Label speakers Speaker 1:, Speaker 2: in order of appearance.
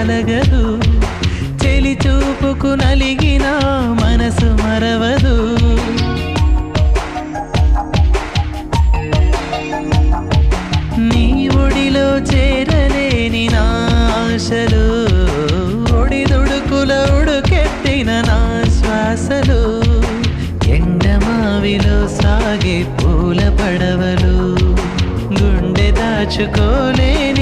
Speaker 1: కలగదు చెలి చూపుకు నలిగిన మనసు మరవదు నీ ఒడిలో చేరలేని నా ఆశలు ఒడిదుడుకుల ఉడుకెత్తిన నా శ్వాసలు ఎండమావిలో సాగే పూల పడవలు గుండె దాచుకోలేని